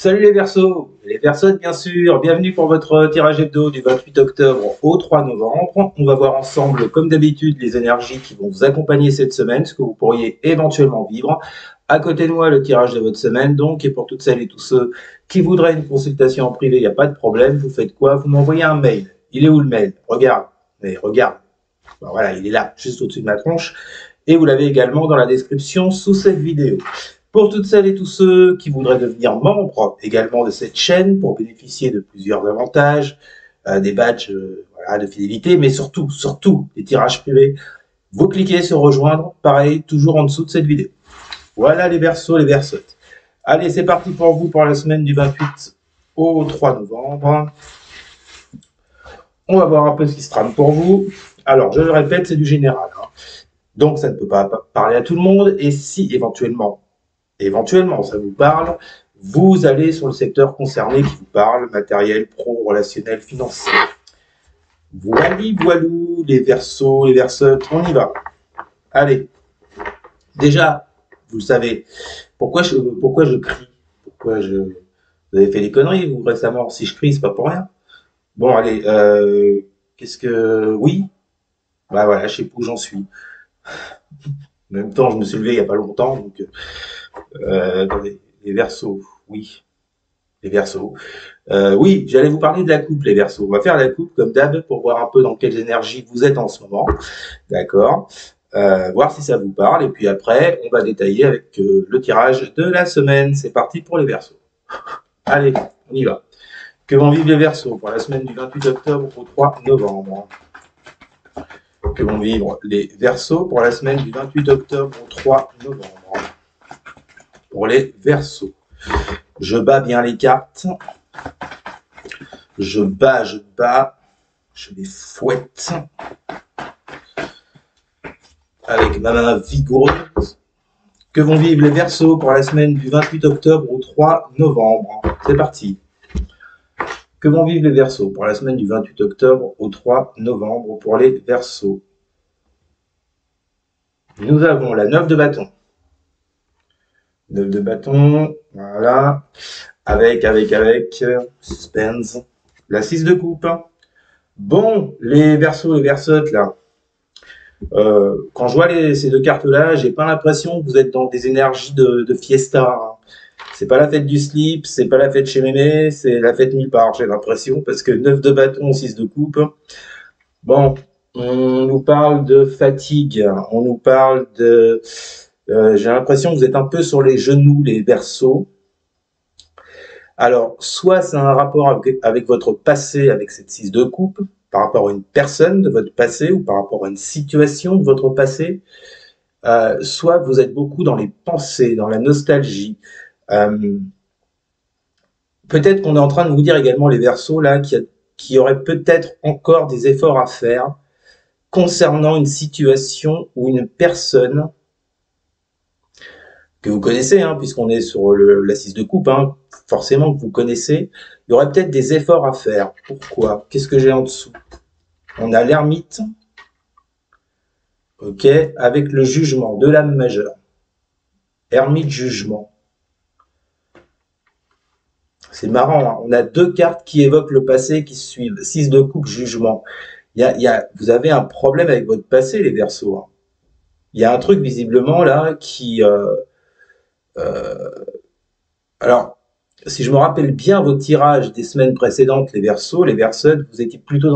Salut les Verseaux bien sûr, bienvenue pour votre tirage hebdo du 28 octobre au 3 novembre. On va voir ensemble, comme d'habitude, les énergies qui vont vous accompagner cette semaine, ce que vous pourriez éventuellement vivre. À côté de moi, le tirage de votre semaine, donc, et pour toutes celles et tous ceux qui voudraient une consultation en privé, il n'y a pas de problème, vous faites quoi? Vous m'envoyez un mail. Il est où le mail? Regarde, mais regarde. Ben voilà, il est là, juste au-dessus de ma tronche. Et vous l'avez également dans la description sous cette vidéo. Pour toutes celles et tous ceux qui voudraient devenir membres également de cette chaîne pour bénéficier de plusieurs avantages, des badges voilà, de fidélité, mais surtout des tirages privés, vous cliquez sur rejoindre, pareil, toujours en dessous de cette vidéo. Voilà les Verseaux, les Verseutes. Allez, c'est parti pour vous pour la semaine du 28 au 3 novembre. On va voir un peu ce qui se trame pour vous. Alors, je le répète, c'est du général. Hein. Donc, ça ne peut pas parler à tout le monde. Et si éventuellement ça vous parle, vous allez sur le secteur concerné qui vous parle, matériel, pro, relationnel, financier. Voilou, les Verseaux, les Verseutes, on y va. Allez. Déjà, vous le savez, pourquoi je crie? Vous avez fait des conneries, vous, récemment? Si je crie, c'est pas pour rien. Bon, allez, Oui. Bah voilà, je sais pas où j'en suis. En même temps, je me suis levé il y a pas longtemps, donc... attendez, les Verseaux, oui. Les Verseaux. Oui, j'allais vous parler de la coupe, les Verseaux. On va faire la coupe comme d'hab pour voir un peu dans quelles énergies vous êtes en ce moment. D'accord. Voir si ça vous parle. Et puis après, on va détailler avec le tirage de la semaine. C'est parti pour les Verseaux. Allez, on y va. Que vont vivre les Verseaux pour la semaine du 28 octobre au 3 novembre? Que vont vivre les Verseaux pour la semaine du 28 octobre au 3 novembre? Pour les Verseaux. Je bats bien les cartes. Je bats, je les fouette avec ma main vigoureuse. Que vont vivre les Verseaux pour la semaine du 28 octobre au 3 novembre? C'est parti. Que vont vivre les Verseaux pour la semaine du 28 octobre au 3 novembre pour les Verseaux? Nous avons la 9 de bâton. 9 de bâton, voilà. Avec, suspense. La 6 de coupe. Bon, les Verseaux, les Verseutes, là. Quand je vois ces deux cartes-là, j'ai pas l'impression que vous êtes dans des énergies de fiesta. Hein. C'est pas la fête du slip, c'est pas la fête chez mémé, c'est la fête nulle part, j'ai l'impression, parce que 9 de bâton, 6 de coupe. Bon, on nous parle de fatigue, on nous parle de... j'ai l'impression que vous êtes un peu sur les genoux, les Verseaux. Alors, soit c'est un rapport avec votre passé, avec cette 6 de coupe, par rapport à une personne de votre passé ou par rapport à une situation de votre passé, soit vous êtes beaucoup dans les pensées, dans la nostalgie. Peut-être qu'on est en train de vous dire également, les Verseaux, là, qu'il y aurait peut-être encore des efforts à faire concernant une situation ou une personne que vous connaissez, hein, puisqu'on est sur l'assise de coupe, hein, forcément que vous connaissez, il y aurait peut-être des efforts à faire. Pourquoi? Qu'est-ce que j'ai en dessous? On a l'ermite, ok, avec le jugement de l'âme majeure. Ermite, jugement. C'est marrant, hein, on a deux cartes qui évoquent le passé qui se suivent. 6 de coupe, jugement. Vous avez un problème avec votre passé, les Verseaux. Hein. Il y a un truc visiblement là qui... alors, si je me rappelle bien vos tirages des semaines précédentes, les Verseaux, les Verseutes, vous étiez plutôt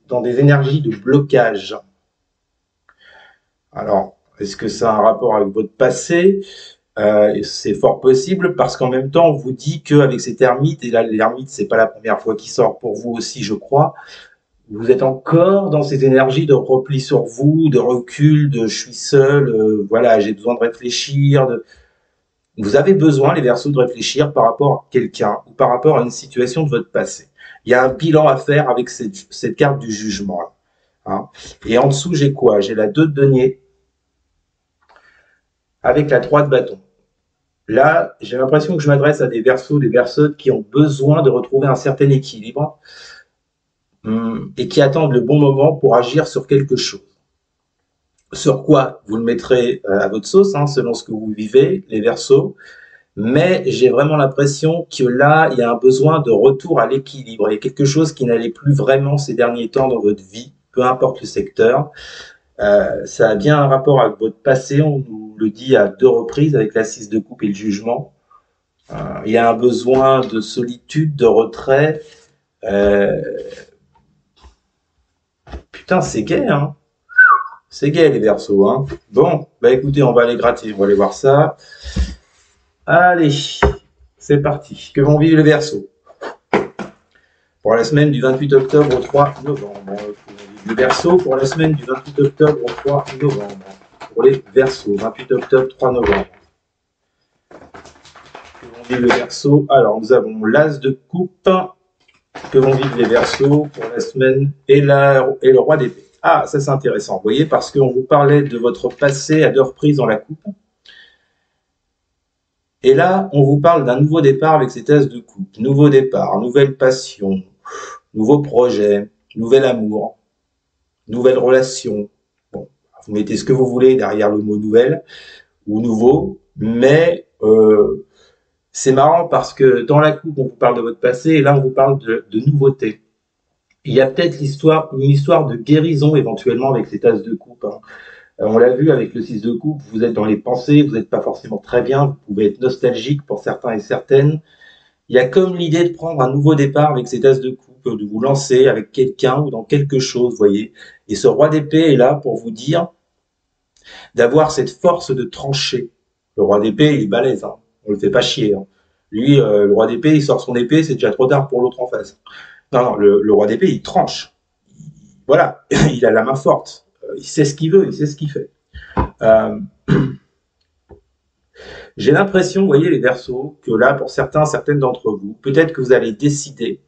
dans des énergies de blocage. Alors, est-ce que ça a un rapport avec votre passé? C'est fort possible parce qu'en même temps, on vous dit qu'avec cet ermite, et là l'ermite, c'est pas la première fois qu'il sort pour vous aussi, je crois, vous êtes encore dans ces énergies de repli sur vous, de recul, de je suis seul, voilà, j'ai besoin de réfléchir, vous avez besoin, les Verseaux, de réfléchir par rapport à quelqu'un ou par rapport à une situation de votre passé. Il y a un bilan à faire avec cette carte du jugement. Là, hein. Et en dessous, j'ai quoi? J'ai la 2 de denier avec la 3 de bâton. Là, j'ai l'impression que je m'adresse à des Verseaux, des Verseutes qui ont besoin de retrouver un certain équilibre et qui attendent le bon moment pour agir sur quelque chose. Sur quoi vous le mettrez à votre sauce, hein, selon ce que vous vivez, les Verseaux. Mais j'ai vraiment l'impression que là, il y a un besoin de retour à l'équilibre. Il y a quelque chose qui n'allait plus vraiment ces derniers temps dans votre vie, peu importe le secteur. Ça a bien un rapport avec votre passé, on nous le dit à 2 reprises avec l'assise de coupe et le jugement. Il y a un besoin de solitude, de retrait. Euh, Putain, c'est gay, hein. C'est gay les Verseaux, hein. Bon, bah écoutez, on va aller gratter, on va aller voir ça. Allez, c'est parti. Que vont vivre les Verseaux pour la semaine du 28 octobre au 3 novembre. Les Verseaux pour la semaine du 28 octobre au 3 novembre. Pour les Verseaux, 28 octobre, 3 novembre. Que vont vivre les Verseaux? Alors, nous avons l'As de coupe. Que vont vivre les Verseaux pour la semaine et le Roi d'épée. Ah, ça c'est intéressant, vous voyez, parce qu'on vous parlait de votre passé à 2 reprises dans la coupe. Et là, on vous parle d'un nouveau départ avec cet As de coupe. Nouveau départ, nouvelle passion, nouveau projet, nouvel amour, nouvelle relation. Bon, vous mettez ce que vous voulez derrière le mot nouvelle ou nouveau, mais c'est marrant parce que dans la coupe, on vous parle de votre passé et là, on vous parle de nouveauté. Il y a peut-être une histoire de guérison éventuellement avec ces tasses de coupe. Hein. On l'a vu avec le 6 de coupe, vous êtes dans les pensées, vous n'êtes pas forcément très bien, vous pouvez être nostalgique pour certains et certaines. Il y a comme l'idée de prendre un nouveau départ avec ces tasses de coupe, de vous lancer avec quelqu'un ou dans quelque chose, vous voyez. Et ce roi d'épée est là pour vous dire d'avoir cette force de trancher. Le roi d'épée, il est balèze, hein. On le fait pas chier. Hein. Lui, le roi d'épée, il sort son épée, c'est déjà trop tard pour l'autre en face. Non, le roi d'épée, il tranche. Voilà, il a la main forte. Il sait ce qu'il veut, il sait ce qu'il fait. J'ai l'impression, vous voyez les Verseaux, que là, pour certaines d'entre vous, peut-être que vous allez décider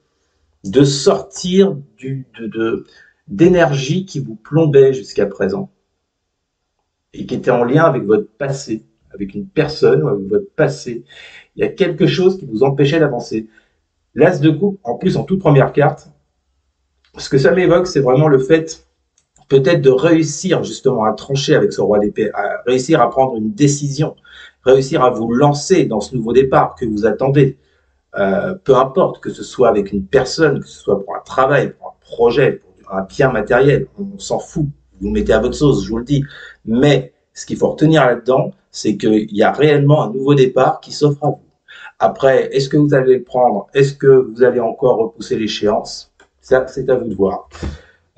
de sortir d'énergie qui vous plombait jusqu'à présent et qui était en lien avec votre passé, avec une personne ou avec votre passé. Il y a quelque chose qui vous empêchait d'avancer. L'As de coupe, en plus en toute première carte, ce que ça m'évoque, c'est vraiment le fait peut-être de réussir justement à trancher avec ce roi d'épée, à réussir à prendre une décision, réussir à vous lancer dans ce nouveau départ que vous attendez. Peu importe que ce soit avec une personne, que ce soit pour un travail, pour un projet, pour un bien matériel, on s'en fout. Vous mettez à votre sauce, je vous le dis. Mais ce qu'il faut retenir là-dedans, c'est qu'il y a réellement un nouveau départ qui s'offre à vous. Après, est-ce que vous allez le prendre? Est-ce que vous allez encore repousser l'échéance? Ça, c'est à vous de voir.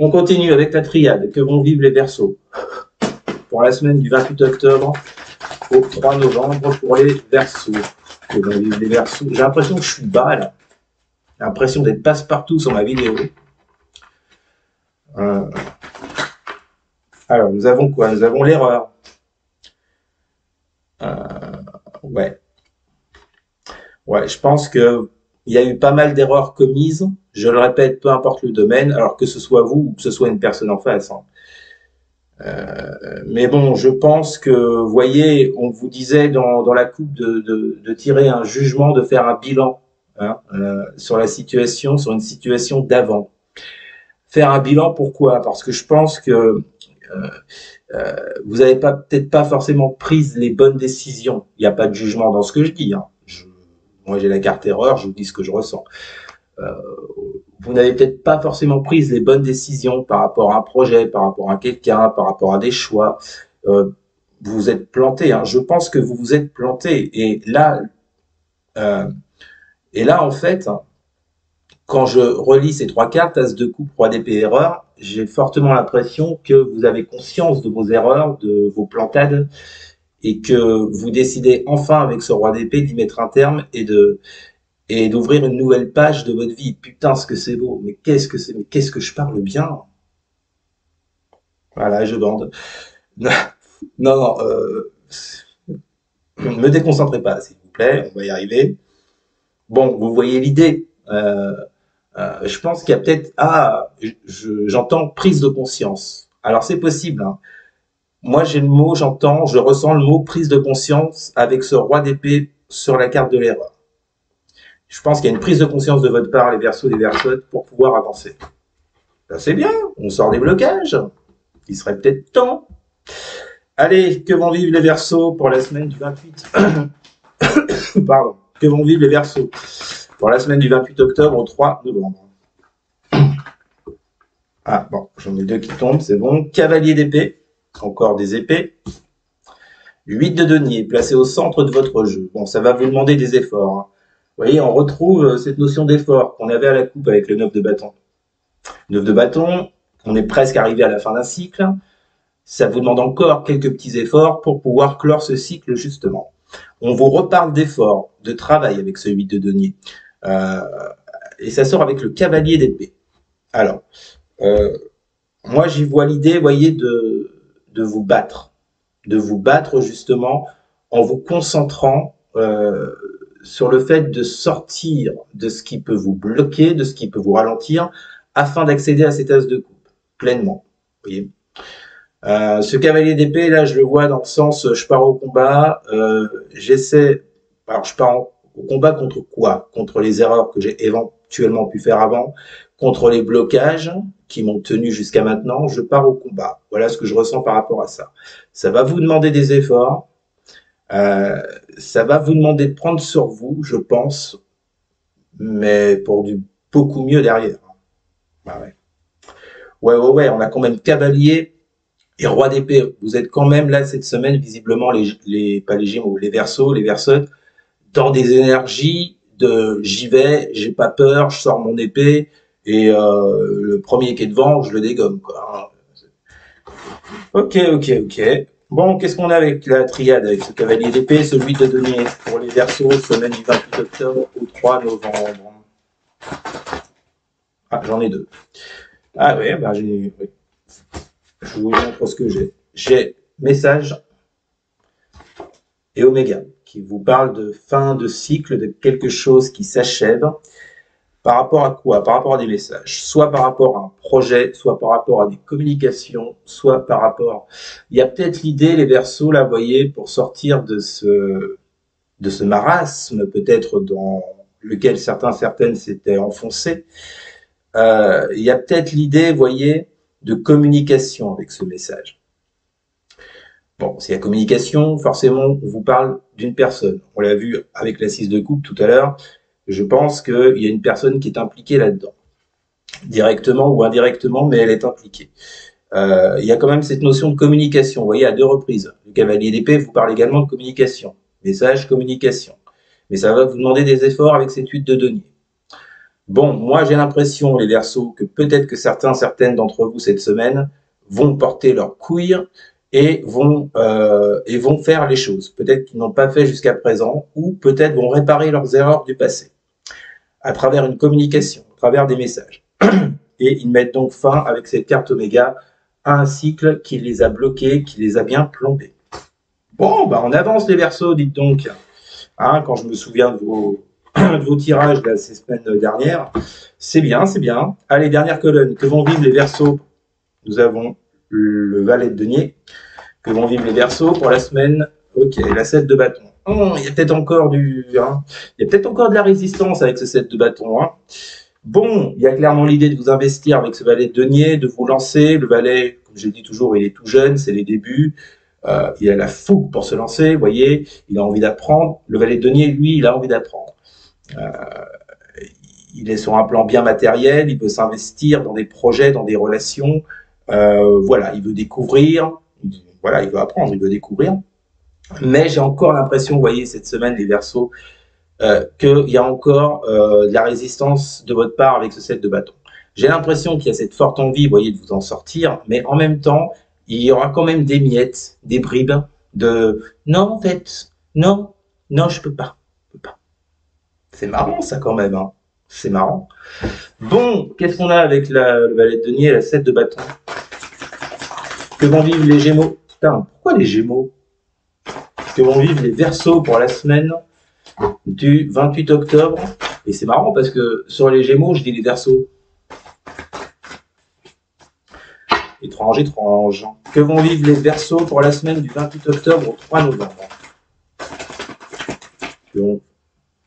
On continue avec la triade. Que vont vivre les Verseaux pour la semaine du 28 octobre au 3 novembre pour les Verseaux. Que vont vivre les Verseaux. J'ai l'impression que je suis bas là. J'ai l'impression d'être passe-partout sur ma vidéo. Alors, nous avons quoi? Nous avons l'erreur. Ouais. Ouais, je pense que il y a eu pas mal d'erreurs commises. Je le répète, peu importe le domaine, alors que ce soit vous ou que ce soit une personne en face. Hein. Mais bon, je pense que, vous voyez, on vous disait dans la coupe de tirer un jugement, de faire un bilan hein, sur la situation, sur une situation d'avant. Faire un bilan, pourquoi? Parce que je pense que vous n'avez peut-être pas forcément pris les bonnes décisions. Il n'y a pas de jugement dans ce que je dis. Hein. Moi, j'ai la carte erreur, je vous dis ce que je ressens. Vous n'avez peut-être pas forcément pris les bonnes décisions par rapport à un projet, par rapport à quelqu'un, par rapport à des choix. Vous vous êtes planté. Hein. Je pense que vous vous êtes planté. Et là, en fait, quand je relis ces 3 cartes, As de coupe, Roi d'épée, erreur, j'ai fortement l'impression que vous avez conscience de vos erreurs, de vos plantades, et que vous décidez enfin avec ce Roi d'épée d'y mettre un terme et d'ouvrir une nouvelle page de votre vie. Putain, ce que c'est beau. Mais qu'est-ce que je parle bien. Voilà, je bande. Non, me déconcentrez pas, s'il vous plaît. On va y arriver. Bon, vous voyez l'idée. Je pense qu'il y a peut-être... j'entends prise de conscience. Alors, c'est possible. Hein. Moi, j'ai le mot, je ressens le mot prise de conscience avec ce roi d'épée sur la carte de l'erreur. Je pense qu'il y a une prise de conscience de votre part, les Verseaux, les Verseaux, pour pouvoir avancer. Ben, c'est bien, on sort des blocages. Il serait peut-être temps. Allez, que vont vivre les Verseaux pour la semaine du 28 Pardon. Que vont vivre les Verseaux pour la semaine du 28 octobre au 3 novembre? Ah bon, j'en ai deux qui tombent, c'est bon. Cavalier d'épée, encore des épées. 8 de denier, placé au centre de votre jeu. Bon, ça va vous demander des efforts, hein. Vous voyez, on retrouve cette notion d'effort qu'on avait à la coupe avec le 9 de bâton. 9 de bâton, on est presque arrivé à la fin d'un cycle. Ça vous demande encore quelques petits efforts pour pouvoir clore ce cycle, justement. On vous reparle d'efforts, de travail avec ce 8 de denier. Et ça sort avec le cavalier d'épée. Alors, moi, j'y vois l'idée, vous voyez, de vous battre. De vous battre, justement, en vous concentrant sur le fait de sortir de ce qui peut vous bloquer, de ce qui peut vous ralentir, afin d'accéder à cet as de coupe, pleinement. Vous voyez, ce cavalier d'épée, là, je le vois dans le sens, je pars au combat, j'essaie, alors je pars au combat contre quoi? Contre les erreurs que j'ai éventuellement pu faire avant, contre les blocages qui m'ont tenu jusqu'à maintenant, je pars au combat. Voilà ce que je ressens par rapport à ça. Ça va vous demander des efforts, ça va vous demander de prendre sur vous, je pense, mais pour du beaucoup mieux derrière. Ah ouais, on a quand même cavalier et roi d'épée. Vous êtes quand même là cette semaine, visiblement, pas les Gémeaux, les Verseaux, les Verseaux, dans des énergies de j'y vais, j'ai pas peur, je sors mon épée, et le premier qui est devant, je le dégomme, quoi. Ok. Bon, qu'est-ce qu'on a avec la triade, avec ce cavalier d'épée, celui de denier pour les Verseaux, semaine du 28 octobre au 3 novembre. Ah, j'en ai deux. Ah ouais, bah oui. Je vous montre ce que j'ai. J'ai message et oméga qui vous parle de fin de cycle, de quelque chose qui s'achève. Par rapport à quoi? Par rapport à des messages, soit par rapport à un projet, soit par rapport à des communications, soit par rapport... Il y a peut-être l'idée, les Verseaux, là, vous voyez, pour sortir de ce marasme, peut-être dans lequel certaines s'étaient enfoncés. Il y a peut-être l'idée, vous voyez, de communication avec ce message. Bon, s'il y a communication, forcément, on vous parle d'une personne. On l'a vu avec la 6 de coupe tout à l'heure. Je pense qu'il y a une personne qui est impliquée là-dedans, directement ou indirectement, mais elle est impliquée. Il y a quand même cette notion de communication, vous voyez, à deux reprises. Le cavalier d'épée vous parle également de communication, message, communication. Mais ça va vous demander des efforts avec cette 8 de denier. Bon, moi j'ai l'impression, les Verseaux, que peut-être que certaines d'entre vous cette semaine vont porter leurs couilles et vont faire les choses. Peut-être qu'ils n'ont pas fait jusqu'à présent, ou peut-être vont réparer leurs erreurs du passé à travers une communication, à travers des messages. Et ils mettent donc fin, avec cette carte Oméga, à un cycle qui les a bloqués, qui les a bien plombés. Bon, bah on avance les Verseaux, dites donc. Hein, quand je me souviens de vos tirages de ces semaines dernières, c'est bien, c'est bien. Allez, dernière colonne, que vont vivre les Verseaux? Nous avons le valet de denier. Que vont vivre les Verseaux pour la semaine? Ok, la 7 de bâton. Oh, il y a peut-être encore il y a peut-être encore de la résistance avec ce 7 de bâton. Hein. Bon, il y a clairement l'idée de vous investir avec ce valet de denier, de vous lancer. Le valet, comme je dis toujours, il est tout jeune, c'est les débuts. Il a la fougue pour se lancer, vous voyez, il a envie d'apprendre. Le valet de denier, lui, il a envie d'apprendre. Il est sur un plan bien matériel, il veut s'investir dans des projets, dans des relations. Voilà, il veut découvrir, voilà, il veut apprendre, il veut découvrir. Mais j'ai encore l'impression, vous voyez, cette semaine, les Verseaux, qu'il y a encore de la résistance de votre part avec ce 7 de bâton. J'ai l'impression qu'il y a cette forte envie, vous voyez, de vous en sortir, mais en même temps, il y aura quand même des miettes, des bribes de « non, en fait, non, je peux pas. » C'est marrant, ça, quand même, hein. C'est marrant. Bon, qu'est-ce qu'on a avec le valet de denier et la 7 de bâton? Que vont vivre les Gémeaux? Putain, pourquoi les Gémeaux? Que vont vivre les Verseaux pour la semaine du 28 octobre? Et c'est marrant parce que sur les Gémeaux, je dis les Verseaux. Étrange. Que vont vivre les Verseaux pour la semaine du 28 octobre au 3 novembre? Non,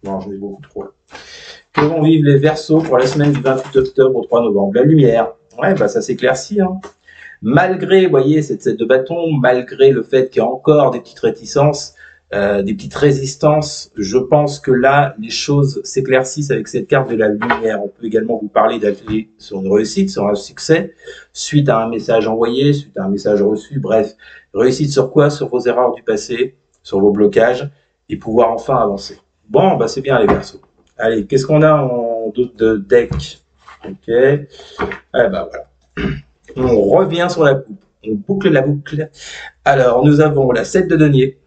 j'en ai beaucoup trop là. Que vont vivre les Verseaux pour la semaine du 28 octobre au 3 novembre? La lumière. Ouais, bah ça s'éclaircit, hein. Malgré, vous voyez, cette 7 de bâton, malgré le fait qu'il y a encore des petites réticences, des petites résistances. Je pense que là, les choses s'éclaircissent avec cette carte de la lumière. On peut également vous parler d'aller sur une réussite, sur un succès, suite à un message envoyé, suite à un message reçu, bref. Réussite sur quoi? Sur vos erreurs du passé, sur vos blocages, et pouvoir enfin avancer. Bon, bah c'est bien les Verseaux. Allez, qu'est-ce qu'on a en doute de deck? Ok. Eh ben voilà. On revient sur la coupe. On boucle la boucle. Alors, nous avons la 7 de denier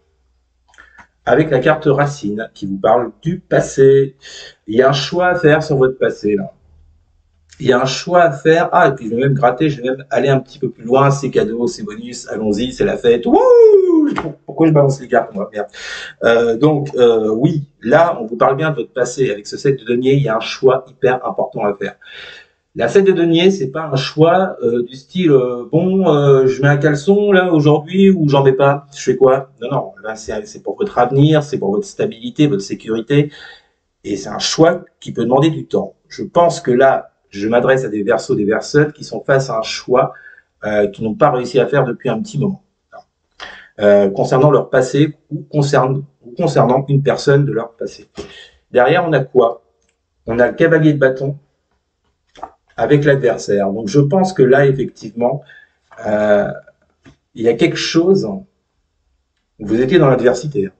avec la carte racine qui vous parle du passé. Il y a un choix à faire sur votre passé là. Il y a un choix à faire. Ah, et puis je vais même gratter, je vais même aller un petit peu plus loin. C'est cadeau, c'est bonus, allons-y, c'est la fête. Wouh! Pourquoi je balance les cartes, moi? Merde. Oui, là, on vous parle bien de votre passé. Avec ce 7 de denier, il y a un choix hyper important à faire. La 7 de denier, c'est pas un choix du style je mets un caleçon là aujourd'hui ou j'en mets pas. Je fais quoi? Non, non, là c'est pour votre avenir, c'est pour votre stabilité, votre sécurité, et c'est un choix qui peut demander du temps. Je pense que là, je m'adresse à des Verseaux, des Verseaux qui sont face à un choix qu'ils n'ont pas réussi à faire depuis un petit moment, concernant leur passé ou concernant une personne de leur passé. Derrière, on a quoi? On a le cavalier de bâton avec l'adversaire. Donc je pense que là, effectivement, il y a quelque chose, vous étiez dans l'adversité.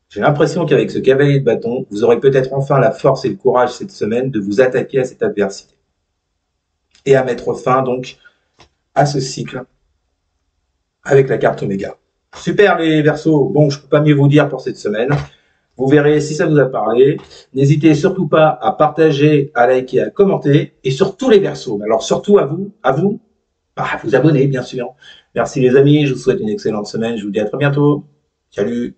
J'ai l'impression qu'avec ce cavalier de bâton, vous aurez peut-être enfin la force et le courage cette semaine de vous attaquer à cette adversité. Et à mettre fin donc à ce cycle avec la carte Oméga. Super les Verseaux, bon je ne peux pas mieux vous dire pour cette semaine. Vous verrez si ça vous a parlé. N'hésitez surtout pas à partager, à liker, à commenter. Et surtout les Verseaux. Alors surtout à vous, à vous abonner bien sûr. Merci les amis, je vous souhaite une excellente semaine. Je vous dis à très bientôt. Salut.